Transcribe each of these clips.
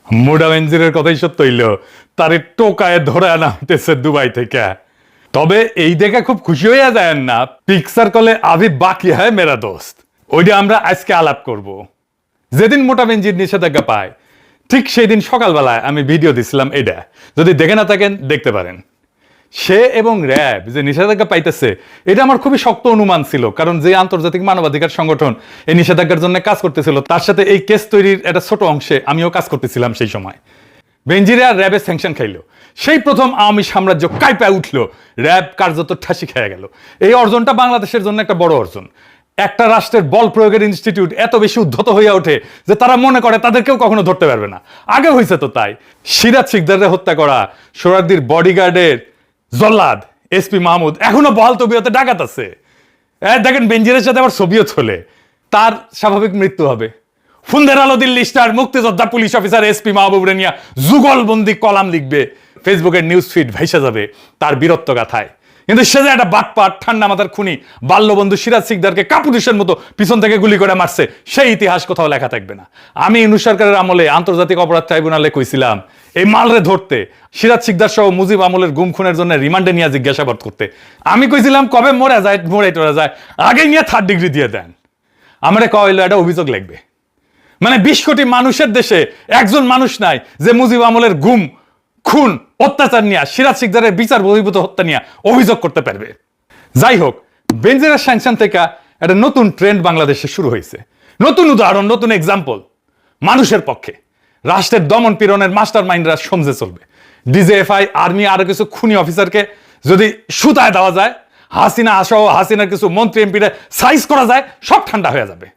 মোডা বেনজিরের কথাই সত্য হইল, তারে টোকায় ধরে আনা হইতেছে দুবাই থেকে। তবে এই দেখে খুব খুশি হইয়া যায় না, পিকচার কলে আভি বাকি হয় মেরা দোস্ত, ওইটা আমরা আজকে আলাপ করব। যেদিন মোটা বেনজির নিষেধাজ্ঞা পায় ঠিক সেই দিন সকালবেলায় আমি ভিডিও দিছিলাম, এটা যদি দেখে না থাকেন দেখতে পারেন। সে এবং র্যাব যে নিষেধাজ্ঞা পাইতেছে, এটা আমার খুবই শক্ত অনুমান ছিল, কারণ যে আন্তর্জাতিক মানবাধিকার সংগঠন এই নিষেধাজ্ঞার জন্য কাজ করতেছিল, তার সাথে এই কেস তৈরির একটা ছোট অংশে আমিও কাজ করতেছিলাম সেই সময়। বেনজিরে আর র্যাবের স্যাংশন খাইল, সেই প্রথম আওয়ামী সাম্রাজ্য কাইপায় উঠলো, র্যাব কার্যত ঠাসি খেয়ে গেল। এই অর্জনটা বাংলাদেশের জন্য একটা বড় অর্জন। একটা রাষ্ট্রের বল প্রয়োগের ইনস্টিটিউট এত বেশি উদ্ধত হইয়া ওঠে যে তারা মনে করে তাদেরকেও কখনো ধরতে পারবে না। আগে হয়েছে তো তাই, সিরাজ শিকদারের হত্যা করা সোহরাওয়ার্দীর বডিগার্ডের জল্লাদ এসপি মাহমুদ এখনো বহাল তবিয়তে ডাকাত আছে। দেখেন বেনজিরের সাথে আবার ছবিও চলে, তার স্বাভাবিক মৃত্যু হবে। ফুন্দের আলো দিল্লি স্টার মুক্তিযোদ্ধা পুলিশ অফিসার এসপি মাহবুব রেনিয়া যুগলবন্দি কলাম লিখবে, ফেসবুকের নিউজ ফিড ভাইসা যাবে তার বীরত্ব গাথায়। কিন্তু সে যে একটা বাটপাট ঠান্ডা মাথার খুনি বাল্যবন্ধু সিরাজ শিকদারকে কাপুরুষের মতো পিছন থেকে গুলি করে মারছে, সেই ইতিহাস কোথাও লেখা থাকবে না। আমি ইউনূস সরকারের আমলে আন্তর্জাতিক অপরাধ ট্রাইব্যুনালে কইছিলাম এই মালরে ধরতে, সিরাজ শিকদার সহ মুজিব আমলের গুম খুনের জন্য রিমান্ডে নিয়ে জিজ্ঞাসাবাদ করতে। আমি কইছিলাম কবে মরে যায় টোরা যায়, আগে নিয়ে 3rd ডিগ্রি দিয়ে দেন। আমরা কইলো একটা অভিযোগ লাগবে। মানে 20 কোটি মানুষের দেশে একজন মানুষ নাই যে মুজিব আমলের গুম খুন অত্যাচার নিয়ে, সিরাজ শিকদারের বিচার বহির্ভূত হত্যা নিয়ে অভিযোগ করতে পারবে। যাই হোক, বেনজিরের স্যাংশন থেকে একটা নতুন ট্রেন্ড বাংলাদেশে শুরু হয়েছে, নতুন উদাহরণ, নতুন এক্সাম্পল। মানুষের পক্ষে রাষ্ট্রের দমন পীড়নের মাস্টার মাইন্ডরা সমঝে চলবে। ডিজিএফআই, আর্মি, আরো কিছু খুনি অফিসারকে যদি সুতায় দেওয়া যায়, হাসিনা সহ হাসিনার কিছু মন্ত্রী এমপিরা সাইজ করা যায়, সব ঠান্ডা হয়ে যাবে।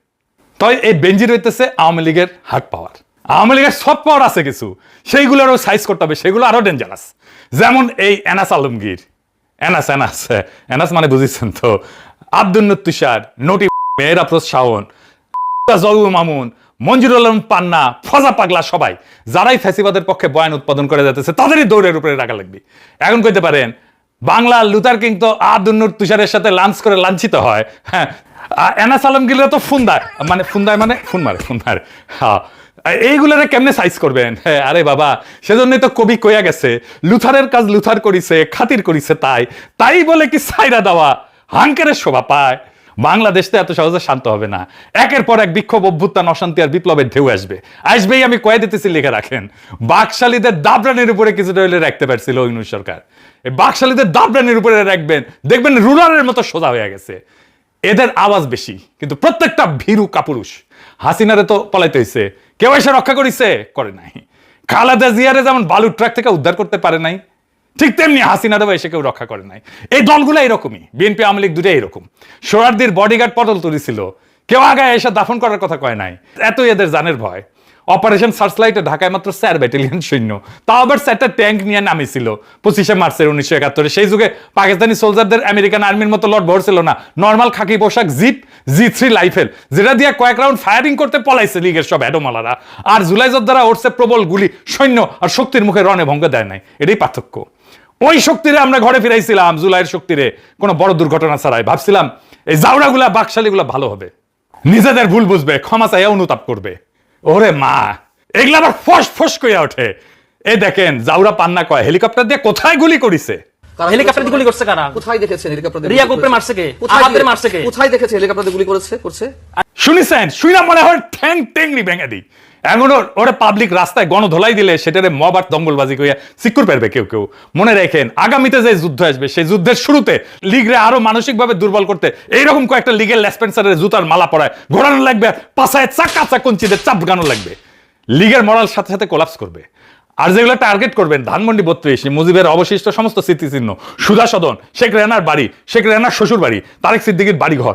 তাই এই বেনজির হইতেছে আওয়ামী লীগের হার্ড পাওয়ার। আওয়ামী লীগের সফট পাওয়ার আছে কিছু, সেইগুলোরও সাইজ করতে হবে, সেগুলো আরো ডেঞ্জারাস। যেমন এই এনাস আলমগীর, এনাস মানে বুঝেছেন তো, আব্দুল তুষার, নটি মেয়ের আফরোজ শাওন, জয়ু মামুন, মঞ্জুরুল আলম পান্না, ফজা পাগলা, সবাই যারাই ফ্যাসিবাদের পক্ষে বয়ান উৎপাদন করে যাচ্ছে তাদেরই দৌড়ের উপরে রাখা লাগবে। এখন কইতে পারেন বাংলা লুথার কিং তো আব্দুল তুষারের সাথে লাঞ্চ করে লাঞ্ছিত হয়, হ্যাঁ, এনাস আলমগীর তো ফুন্দায় মানে ফোন মারে। হ্যাঁ, এইগুলারে কেমনে সাইজ করবেন? হ্যাঁ, আরে বাবা, সেজন্যই তো কবি কইয়া গেছে, লুথারের কাজ লুথার করিছে, খাতির করিছে তাই বলে কি সাইরা দেওয়া হাঙ্কেরের শোভা পায়? বাংলাদেশ তো এত সহজে শান্ত হবে না, একের পর এক বিক্ষোভ, অভ্যুত্থান, অশান্তি আর বিপ্লবের ঢেউ আসবেই। আমি কয়ে দিতেছি, লিখে রাখেন। বাকশালীদের দাবরানির উপরে কিছুটা হইলে রাখতে পারছিল ইউনূস সরকার, এই বাকশালীদের দাবরানির উপরে রাখবেন, দেখবেন রুলারের মতো সোজা হয়ে গেছে। এদের আওয়াজ বেশি, কিন্তু প্রত্যেকটা ভীরু কাপুরুষ। হাসিনারে তো পলাইতে হয়েছে, কেউ এসে রক্ষা করিছে? করে নাই। খালেদা জিয়ারে যেমন বালুর ট্রাক থেকে উদ্ধার করতে পারে নাই, ঠিক তেমনি হাসিনারও এসে কেউ রক্ষা করে নাই। এই দলগুলো এরকমই, বিএনপি আওয়ামী লীগ দুটাই এরকম। সোহরাওয়ার্দীর বডিগার্ড পটল তুলেছিল, কেউ আগে এসে দাফন করার কথা কয় নাই, এতই এদের জানের ভয়। অপারেশন সার্চলাইটে ঢাকায় মাত্র 4 ব্যাটালিয়ন সৈন্য, তাও আবার 4টা ট্যাঙ্ক নিয়ে নামিছিল 25শে মার্চের 1971। সেই যুগে পাকিস্তানি সোলজারদের আমেরিকান আর্মির মতো লট ভর ছিল না, নর্মাল খাকি পোশাক, জিপ, G3 রাইফেল, যেটা দিয়ে কয়েক রাউন্ড ফায়ারিং করতে পলাইছে লীগের সব এডোমালারা। আর জুলাই যোদ্ধারা ওরছে প্রবল গুলি, সৈন্য আর শক্তির মুখে রণে ভঙ্গ দেয় নাই। এটাই পার্থক্য। ওই শক্তিরে আমরা ঘরে ফিরাইছিলাম, জুলাইয়ের শক্তিরে, কোনো বড় দুর্ঘটনা ছাড়াই। ভাবছিলাম এই জাউরাগুলা, বাকশালীগুলা ভালো হবে, নিজেদের ভুল বুঝবে, ক্ষমা চাইয়া অনুতাপ করবে। ওরে মা, এগুলা আবার ফস কইয়া ওঠে। এই দেখেন, জাউরা পান্না কয় হেলিকপ্টার দিয়ে কোথায় গুলি করিছে? হেলিকপ্টার দিয়ে গুলি করছে কারা? কোথায় দেখেছেন হেলিকপ্টার দিয়ে? রিয়া গ্রুপে মারছে কে? আহাদের মারছে কে? কোথায় দেখেছে হেলিকপ্টার দিয়ে গুলি করছে? শুনিছেন? শুইনা মনে হয় ঠ্যাং টেংনি ভেঙে দিই। এমন ওরে পাবলিক রাস্তায় গণধোলাই দিলে সেটারে মব আর দঙ্গলবাজি কইয়া সিকিউর পারবে কেউ। মনে রাখেন, আগামীতে যে যুদ্ধ আসবে, সেই যুদ্ধের শুরুতে লীগরে আরো মানসিকভাবে দুর্বল করতে এইরকম কয়েকটা লীগের লেসপেন্সারের জুতার মালা পরায় ঘোরানো লাগবে, পাছায় চাকা কঞ্চিদের চাপ গানো লাগবে। লীগের মরাল সাথে সাথে কোলাপস করবে। আর যেগুলো টার্গেট করবেন, ধানমন্ডি 32, মুজিবের অবশিষ্ট সমস্ত স্মৃতিচিহ্ন, সুধা সদন, শেখ রেহানার বাড়ি, শেখ রেহানার শ্বশুর বাড়ি, তারেক সিদ্দিকীর বাড়ি ঘর,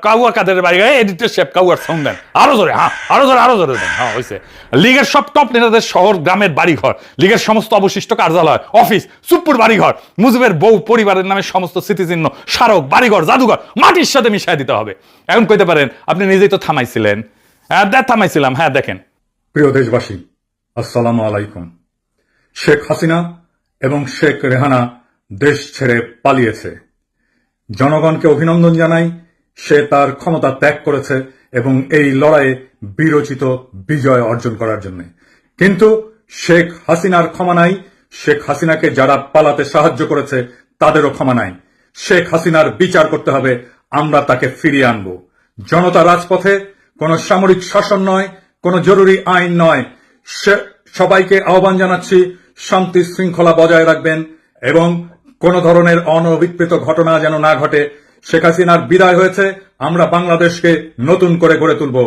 কাউয়া কাদের বাড়ি, এডিটর শেপ কাউয়ার সঙ্গ দেন, আরো জোরে, হ্যাঁ আরো জোরে দেন, হ্যাঁ হয়েছে। লীগের সব টপ নেতাদের শহর গ্রামের বাড়ি ঘর, লীগের সমস্ত অবশিষ্ট কার্যালয়, অফিস, সুপ্পুর বাড়ি ঘর, মুজিবের বউ পরিবারের নামে সমস্ত স্মৃতিচিহ্ন, স্মারক, বাড়িঘর, জাদুঘর মাটির সাথে মিশিয়ে দিতে হবে। এখন কইতে পারেন আপনি নিজেই তো থামাইছিলেন। থামাইছিলাম, হ্যাঁ দেখেন। প্রিয় দেশবাসী, আসসালামু আলাইকুম। শেখ হাসিনা এবং শেখ রেহানা দেশ ছেড়ে পালিয়েছে। জনগণকে অভিনন্দন জানাই, সে তার ক্ষমতা ত্যাগ করেছে এবং এই লড়াইয়ে বীরোচিত বিজয় অর্জন করার জন্য। কিন্তু শেখ হাসিনার ক্ষমা নাই, শেখ হাসিনাকে যারা পালাতে সাহায্য করেছে তাদেরও ক্ষমা নাই। শেখ হাসিনার বিচার করতে হবে, আমরা তাকে ফিরিয়ে আনব। জনতা রাজপথে, কোন সামরিক শাসন নয়, কোন জরুরি আইন নয়। সবাইকে আহ্বান জানাচ্ছি, শান্তি শৃঙ্খলা বজায় রাখবেন এবং কোন ধরনের অনভিপ্রেত ঘটনা যেন না ঘটে। শেখ হাসিনার বিদায় হয়েছে, আমরা বাংলাদেশকে নতুন করে গড়ে তুলব।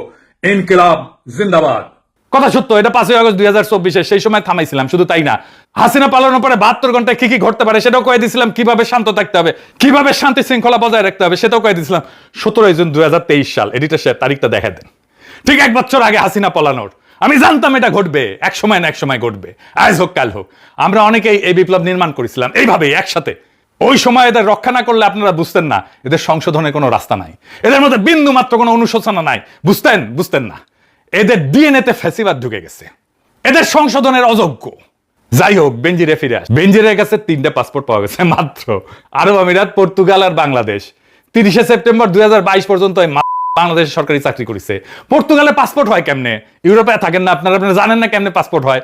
ইনকিলাব জিন্দাবাদ। কথা সত্য, এটা 5ই আগস্ট 2024 সেই সময় থামাইছিলাম। শুধু তাই না, হাসিনা পালানোর পরে 72 ঘন্টায় কি কি ঘটতে পারে সেটাও কয়ে দিয়েছিলাম, কিভাবে শান্ত থাকতে হবে, কিভাবে শান্তি শৃঙ্খলা বজায় রাখতে হবে সেটাও কয়ে দিয়েছিলাম। 17 জুন 2023 সাল, এডিটর সাহেব তারিখটা দেখা দেন। ঠিক 1 বছর আগে হাসিনা পালানোর আমি জানতাম এটা ঘটবে, এক সময় না এক সময় ঘটবে, আজ হোক কাল হোক। আমরা অনেকেই এই বিপ্লব নির্মাণ করেছিলাম এইভাবেই একসাথে। ওই সময় এদের রক্ষা না করলে আপনারা বুঝতেন না এদের সংশোধনের কোনো রাস্তা নাই, এদের মধ্যে বিন্দু মাত্র কোনো অনুশোচনা নাই। বুঝতেন না এদের ডিএনএতে ফ্যাসিবাদ ঢুকে গেছে, এদের সংশোধনের অযোগ্য। যাই হোক, বেনজিরে ফিরে আস। বেনজিরের কাছে 3টে পাসপোর্ট পাওয়া গেছে মাত্র। আরব আমিরাত, পর্তুগাল আর বাংলাদেশ। 30 সেপ্টেম্বর 2022 পর্যন্ত বাংলাদেশ সরকারি চাকরি করেছে। পর্তুগালে পাসপোর্ট হয় কেমনে? ইউরোপে থাকেন না আপনারা জানেন না কেমনে পাসপোর্ট হয়?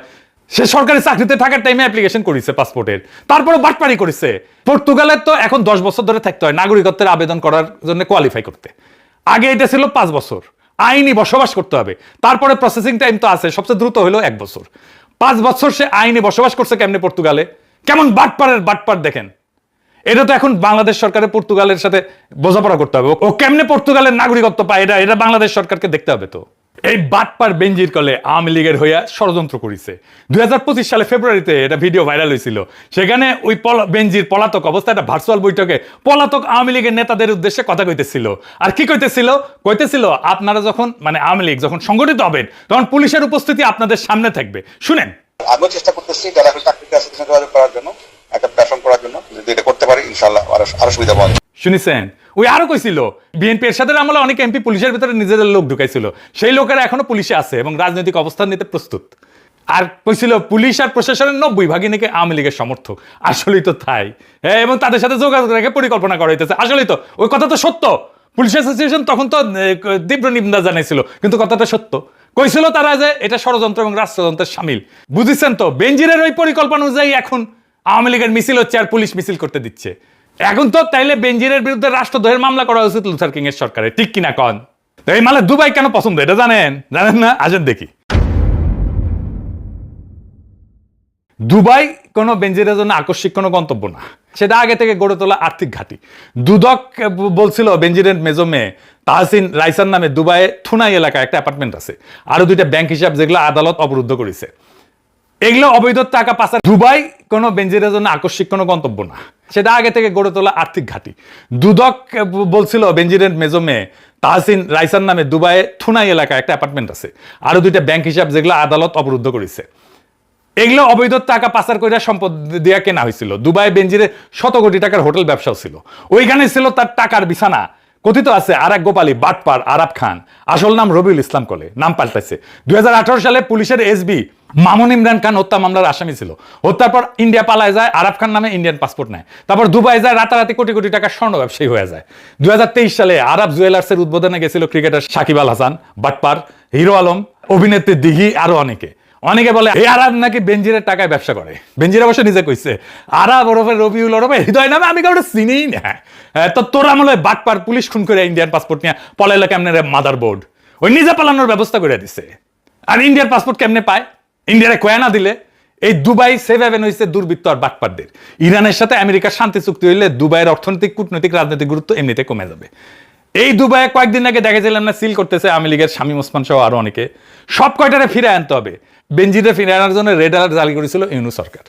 সে সরকারি চাকরিতে থাকার টাইমে অ্যাপ্লিকেশন করেছে পাসপোর্টের, তারপরে বাটপারি করেছে। পর্তুগালের তো এখন 10 বছর ধরে থাকতে হয় নাগরিকত্বের আবেদন করার জন্য, কোয়ালিফাই করতে। আগে এটা ছিল 5 বছর, আইনি বসবাস করতে হবে, তারপরে প্রসেসিং টাইম তো আছে, সবচেয়ে দ্রুত হলো 1 বছর। 5 বছর সে আইনি বসবাস করছে কেমনে পর্তুগালে? কেমন বাটপার দেখেন। এটা তো এখন বাংলাদেশ সরকারের পর্তুগালের সাথে বোঝাপড়া করতে হবে, ও কেমনে পর্তুগালের নাগরিকত্ব পায় এটা বাংলাদেশ সরকারকে দেখতে হবে। তো এই বাটপার বেনজির কলে আওয়ামী লীগের হইয়া ষড়যন্ত্র করেছে। 2025 সালে ফেব্রুয়ারিতে এটা ভিডিও ভাইরাল হয়েছিল। সেখানে ওই বেনজির পলাতক অবস্থায় একটা ভার্চুয়াল বৈঠকে পলাতক আওয়ামী লীগের নেতাদের উদ্দেশ্যে কথা কইতেছিল। আর কি কইতেছিল, আপনারা যখন আওয়ামী লীগ যখন সংগঠিত হবেন তখন পুলিশের উপস্থিতি আপনাদের সামনে থাকবে। শুনেন, আমিও চেষ্টা করতেছি যারা চাকরিতে আছে যোগাযোগ করার জন্য, একটা প্ল্যাটফর্ম করার জন্য। যদি এটা করতে পারি ইনশাআল্লাহ আরো সুবিধা পাওয়া। শুনেছেন? ওই আরো কইছিল বিএনপি এর সাথে আমলে অনেক এমপি পুলিশের ভিতরে নিজেদের লোক ঢুকাইছিল, সেই লোকেরা এখনো পুলিশে আছে এবং রাজনৈতিক অবস্থান নিতে প্রস্তুত। আর কইছিল পুলিশ আর প্রশাসনের 90% নাকি আওয়ামী লীগের সমর্থক। আসলেই তো তাই, এবং তাদের সাথে যোগাযোগ রেখে পরিকল্পনা করা হইতেছে। আসলেই তো ওই কথা তো সত্য। পুলিশ অ্যাসোসিয়েশন তখন তো তীব্র নিন্দা জানাইছিল, কিন্তু কথাটা সত্য। কইছিল তারা যে এটা ষড়যন্ত্র এবং রাষ্ট্রযন্ত্রের সামিল। বুঝেছেন তো? বেনজিরের ওই পরিকল্পনা অনুযায়ী এখন আওয়ামী লীগের মিছিল হচ্ছে আর পুলিশ মিছিল করতে দিচ্ছে। এখন তো তাইলে বেনজিরের বিরুদ্ধে রাষ্ট্রদ্রোহের মামলা করা উচিত লুথার কিং এর সরকারের, ঠিক কিনা কন? এই মালে দুবাই কেন পছন্দ এটা জানেন না? আসেন দেখি। দুবাই কোনো বেনজিরের জন্য আকস্মিক কোনো গন্তব্য না, সেটা আগে থেকে গড়ে তোলা আর্থিক ঘাঁটি। দুদক বলছিল বেনজিরের মেজো মেয়ে তাহসিন রাইসার নামে দুবাইয়ে থুনাই এলাকায় একটা অ্যাপার্টমেন্ট আছে, আরো 2টা ব্যাংক হিসাব যেগুলো আদালত অবরুদ্ধ করেছে। এগুলো অবৈধ টাকা পাচার। দুবাই কোনো বেনজিরের জন্য আকস্মিক কোনো গন্তব্য না, সেটা আগে থেকে গড়ে তোলা আর্থিক ঘাঁটি। দুদক বলছিল বেনজিরের মেজো মেয়ে তাহসিন রাইসার নামে দুবাইয়ে থুনাই এলাকায় একটা অ্যাপার্টমেন্ট আছে, আরো 2টা ব্যাংক হিসাব যেগুলো আদালত অবরুদ্ধ করেছে। এগুলো অবৈধ টাকা পাচার করে সম্পদ দিয়ে কেনা হয়েছিল। দুবাই বেনজিরের 100 কোটি টাকার হোটেল ব্যবসাও ছিল, ওইখানে ছিল তার টাকার বিছানা। কথিত আছে আর এক গোপালী বাটপার আরাব খান, আসল নাম রবিউল ইসলাম কলে, নাম পাল্টাইছে। 2018 সালে পুলিশের এসবি মামুন ইমরান খান হত্যা মামলার আসামি ছিল। হত্যার পর ইন্ডিয়া পালায় যায়, আরাব খান নামে ইন্ডিয়ান পাসপোর্ট নেয়, তারপর দুবাই যায়, রাতারাতি কোটি কোটি টাকার স্বর্ণ ব্যবসায়ী হয়ে যায়। 2023 সালে আরব জুয়েলার্সের উদ্বোধনে গেছিল ক্রিকেটার সাকিব আল হাসান, বাটপার, হিরো আলম, অভিনেত্রী দিঘি, আরো অনেকে বলে এই আরব নাকি বেনজিরের টাকায় ব্যবসা করে। বেনজির অবশ্য নিজে কইছে আরব ওরফে রবিউল ওরফে হৃদয় নামে আমি কাউকে চিনিই না। তো তোরা মনে হয় বাটপার পুলিশ খুন করে ইন্ডিয়ান পাসপোর্ট নিয়ে পলাইলো কেমনে মাদার বোর্ড, ওই নিজে পালানোর ব্যবস্থা করে দিছে। আর ইন্ডিয়ার পাসপোর্ট কেমনে পায়? ইন্ডিয়ারে কয়া না দিলে। এই দুবাই সেভ হ্যাভেন হয়েছে দুর্বৃত্ত আর বাটপারদের। ইরানের সাথে আমেরিকার শান্তি চুক্তি হইলে দুবাইয়ের অর্থনৈতিক কূটনৈতিক রাজনৈতিক গুরুত্ব এমনিতে কমে যাবে। এই দুবাইয়ে কয়েকদিন আগে দেখেছিলাম না সিল করতেছে আওয়ামী লীগের শামীম ওসমান সহ আরো অনেকে। সব কয়টারে ফিরে আনতে হবে। বেনজিরে ফিরে আনার জন্য রেড অ্যালার্ট জারি করেছিল ইউনূস সরকার।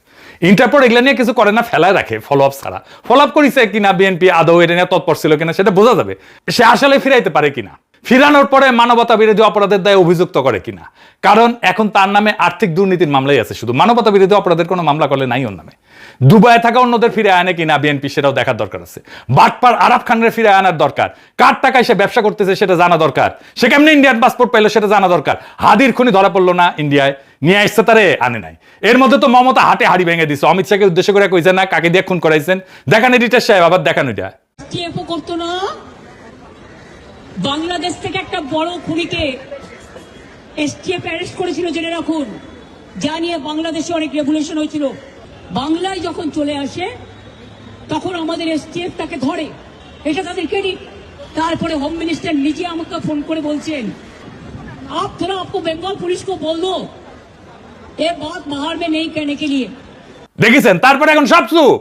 ইন্টারপোল এগুলো নিয়ে কিছু করে না, ফেলায় রাখে ফলো আপ ছাড়া। ফলো আপ করেছে কিনা বিএনপি আদৌ এটা নিয়ে তৎপর ছিল কিনা সেটা বোঝা যাবে, সে আসলে ফিরাইতে পারে কিনা, ফিরানোর পরে মানবতা বিরোধী অপরাধের দায়ে অভিযুক্ত করে কিনা। কারণ এখন তার নামে আর্থিক দুর্নীতির মামলাই আছে, শুধু মানবতা বিরোধী অপরাধের কোনো মামলা করলে নাই ওর নামে। দুবাইয়ে থাকা অন্যদের ফিরে আনে কিনা বিএনপি সেটাও দেখার দরকার আছে। বাটপার আরাব খানের ফিরে আনার দরকার, কার টাকায় সে ব্যবসা করতেছে সেটা জানা দরকার, সে কেমনি ইন্ডিয়ান পাসপোর্ট পাইলো সেটা জানা দরকার। হাদির খুনি ধরা পড়লো না ইন্ডিয়ায়, নিয়ে আসছে তারে আনে নাই। এর মধ্যে তো মমতা হাটে হাড়ি ভেঙে দিচ্ছে, অমিত শাহকে উদ্দেশ্য করে কইছেন না কাকে দিয়ে খুন করাইছেন। দেখান এডিটর সাহেব, আবার দেখান এটা। টিএফও করতো না, বাংলাদেশ থেকে একটা বড় খুনিকে এসটিএফ অ্যারেস্ট করেছিল জেনে রাখুন। যা নিয়ে বাংলাদেশে অনেক রেভুলেশন হয়েছিল। বাংলায় যখন চলে আসে তখন আমাদের এসটিএফ তাকে ধরে, এটা তাদের ক্রেডিট। তারপরে হোম মিনিস্টার নিজে আমাকে ফোন করে বলছেন, आप थोड़ा आपको बंगाल पुलिस को बोल दो ये बात बाहर में नहीं कहने के लिए। দেখেছেন, তারপরে এখন সব চুপ।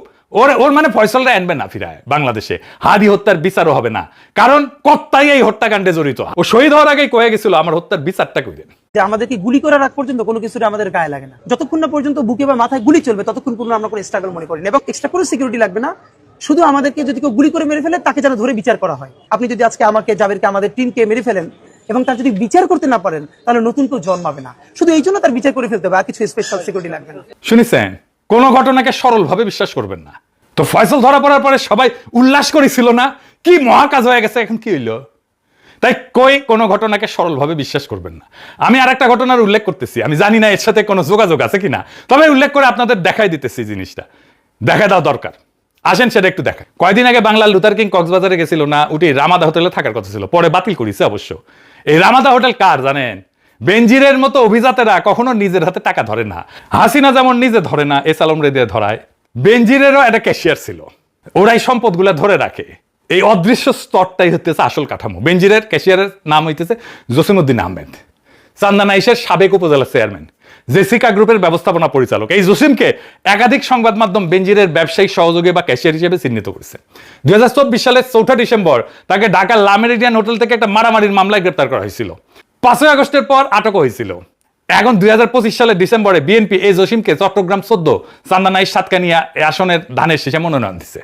ওর মানে ফয়সালরা আনবে না ফিরায় বাংলাদেশে, হাদি হত্যার বিচারও হবে না, কারণ কর্তাই এই হত্যাকাণ্ডে জড়িত। ও শহীদ হওয়ার আগেই কয়ে গেছিল আমার হত্যার বিচারটা কইরেন। যে আমাদেরকে গুলি করার আগ পর্যন্ত কোনো কিছুটা আমাদের গায়ে লাগে না, যতক্ষণ না পর্যন্ত বুকে বা মাথায় গুলি চলবে ততক্ষণ পর্যন্ত আমরা কোনো স্ট্রাগল মনে করি না, এবং এক্সট্রা কোনো সিকিউরিটি লাগবে না। শুধু আমাদেরকে যদি কেউ গুলি করে মেরে ফেলে তাকে যেন ধরে বিচার করা হয়। আপনি যদি আজকে আমাকে, জাবেরকে, আমাদের টিমকে মেরে ফেলেন এবং তার যদি বিচার করতে না পারেন তাহলে নতুন কেউ জন্মাবে না। শুধু এই জন্য তার বিচার করে ফেলতে হবে, আর কিছু স্পেশাল সিকিউরিটি লাগবে না। শুনেছেন, কোন ঘটনাকে সরল ভাবে বিশ্বাস করবেন না। তো ফয়সাল ধরা পড়ার পরে সবাই উল্লাস করেছিল না, কি মহাকাজ হয়ে গেছে, এখন কি হইলো? তাই কই কোনো ঘটনাকে সরল ভাবে বিশ্বাস করবেন না। আমি আর একটা ঘটনার উল্লেখ করতেছি, আমি জানি না এর সাথে কোনো যোগাযোগ আছে কিনা, তবে উল্লেখ করে আপনাদের দেখাই দিতেছি জিনিসটা, দেখা দাও দরকার। আসেন সেটা একটু দেখা। কয়দিন আগে বাংলার লুথার কিং কক্সবাজারে গেছিল না, উঠে রামাদা হোটেলে থাকার কথা ছিল, পরে বাতিল করেছে অবশ্য। এই রামাদা হোটেল কার জানেন? বেনজিরের মতো অভিজাতেরা কখনো নিজের হাতে টাকা ধরে না। হাসিনা যেমন নিজে ধরে না, এস আলম রেদিয়া ধরায়, বেনজিরেরও একটা ক্যাশিয়ার ছিল, ওরাই সম্পদগুলা ধরে রাখে। এই অদৃশ্য স্তরটাই হতেছে আসল কাঠামো। বেনজিরের ক্যাশিয়ারের নাম হইতেছে জসিমউদ্দিন আহমেদ, চান্দানাইশের সাবেক উপজেলা চেয়ারম্যান, জেসিকা গ্রুপের ব্যবস্থাপনা পরিচালক। এই জসিমকে একাধিক সংবাদ মাধ্যম বেনজিরের ব্যবসায়িক সহযোগী বা ক্যাশিয়ার হিসেবে চিহ্নিত করেছে। 2024 সালের 4 ডিসেম্বর তাকে ঢাকার লা মেরিডিয়ান হোটেল থেকে একটা মারামারির মামলায় গ্রেপ্তার করা হয়েছিল। 5 আগস্টের পর আটক হয়েছিল। এখন 2025 সালের ডিসেম্বরে বিএনপি এই জসিমকে চট্টগ্রাম 14 চান্দানাইশ সাতকানিয়া আসনের ধানের শীষে মনোনয়ন দিচ্ছে।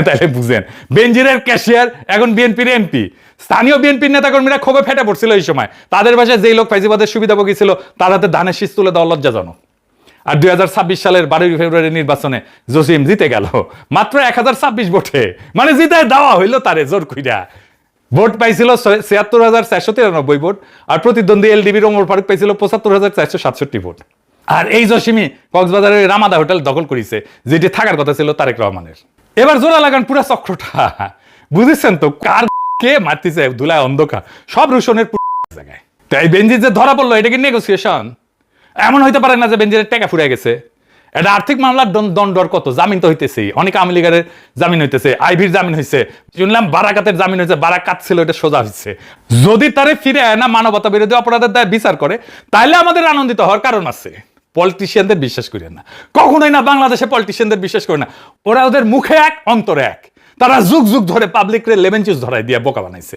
তাহলে বুঝেন, বেনজিরের ক্যাশিয়ার এখন বিএনপির এমপি। স্থানীয় বিএনপির নেতাকর্মীরা ক্ষোভে ফেটে পড়ছিল এই সময়, তাদের ভাষায় যেই লোক ফাইজিবাদের সুবিধাভোগী ছিল তার হাতে ধানের শীষ তুলে দেওয়া লজ্জাজনক। আর 2026 সালের 12 ফেব্রুয়ারি নির্বাচনে জসিম জিতে গেল মাত্র 1026 ভোটে, মানে জিতে দেওয়া হইলো তারে জোর কইরা। ভোট পাইছিল ৭৬,৪৯৩ ভোট, আর প্রতিদ্বন্দ্বী এলডিবির ওমর ফারুক পাইছিল ৭৫,৪৬৭ ভোট। আর এই জসিমি কক্সবাজারের রামাদা হোটেল দখল করেছে, যেটি থাকার কথা ছিল তারেক রহমানের। এবার জোড়া লাগান পুরা চক্রটা, বুঝেছেন তো কার কে মারতেছে ধুলায় অন্ধকার, সব রুশনের জায়গায়। তাই বেনজির যে ধরা পড়লো, এটা কি নেগোসিয়েশন? এমন হইতে পারে না যে বেনজিরের টাকা ফুরিয়ে গেছে। এটা আর্থিক মামলার দণ্ডর কত, জামিন তো হইতেছে, অনেক আওয়ামী লীগের জামিন হইতেছে, আইভির জামিন হয়েছে, শুনলাম বারাকাতের জামিন হয়েছে, বারাকাত ছিল এটা সোজা হচ্ছে। যদি তারে ফিরে আয় না, মানবতা বিরোধী অপরাধের দায় বিচার করে, তাহলে আমাদের আনন্দিত হওয়ার কারণ আছে। পলিটিশিয়ানদের বিশ্বাস করেন না, কখনোই না। বাংলাদেশে পলিটিশিয়ানদের বিশ্বাস করে না, ওরা ওদের মুখে এক অন্তরে এক। তারা যুগ যুগ ধরে পাবলিক রে লেমন জুস ধরাই দিয়ে বোকা বানাইছে।